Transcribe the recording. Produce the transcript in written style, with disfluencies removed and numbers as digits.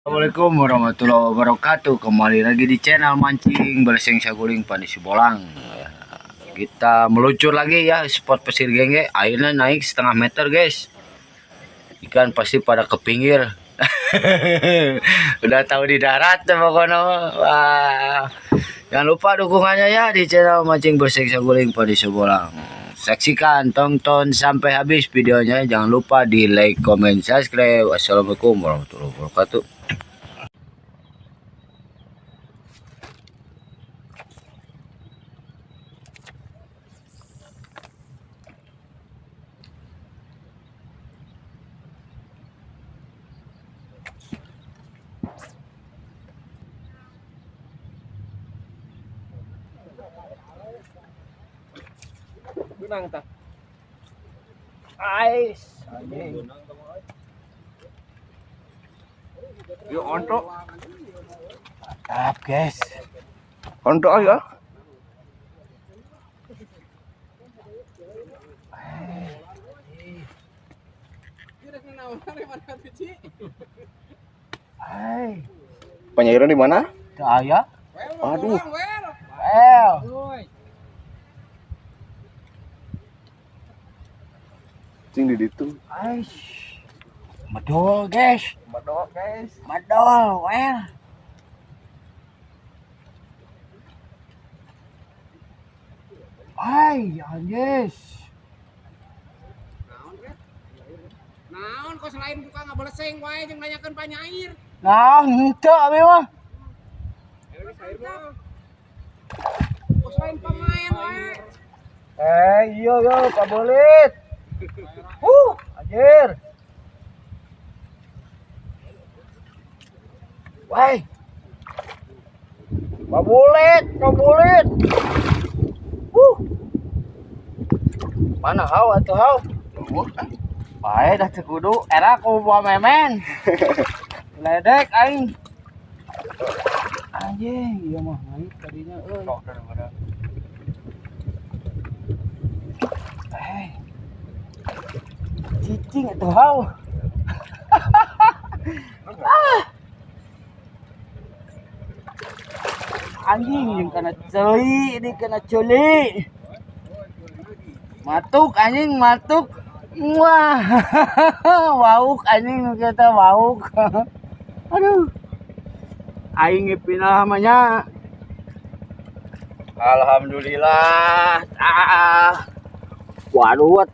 Assalamualaikum warahmatullahi wabarakatuh. Kembali lagi di channel mancing berseng saguling Pani Sibolang. Kita meluncur lagi ya spot pasir genge. Airnya naik setengah meter guys. Ikan pasti pada ke pinggir. Udah tahu di darat pokoknya. Wah. Jangan lupa dukungannya ya di channel mancing berseng saguling Pani Sibolang. Saksikan, tonton sampai habis videonya. Jangan lupa di like, comment, subscribe. Wassalamualaikum warahmatullahi wabarakatuh. Benang tak? Ais. Yo ontok. Mantap guys. Ontok ya. Hai. Penyairan di mana? Saya. Aduh. Cing di ditu. Aish. Medol guys. Medok guys. Medol. Well. Hai, anjis. Naon kok selain buka nggak boleh seng wae jeung nanyakeun panyair. Nah, henteu abi mah. Kok selain pemain wae. Iya yo, kabolit. Anjir. Woi. Kabolit. Mana hau atuh hau? Bae dah kudu era ku bawa memen. Ledek aing. Anjing, ieu mah naik tadinya euy. Cicing atuh hau. Anjing yang kena celi, ini kena celi. Matuk anjing, matuk. Wah. Wauk anjing kita wauk. Aduh. Aing ngipina namanya. Alhamdulillah. Waduh.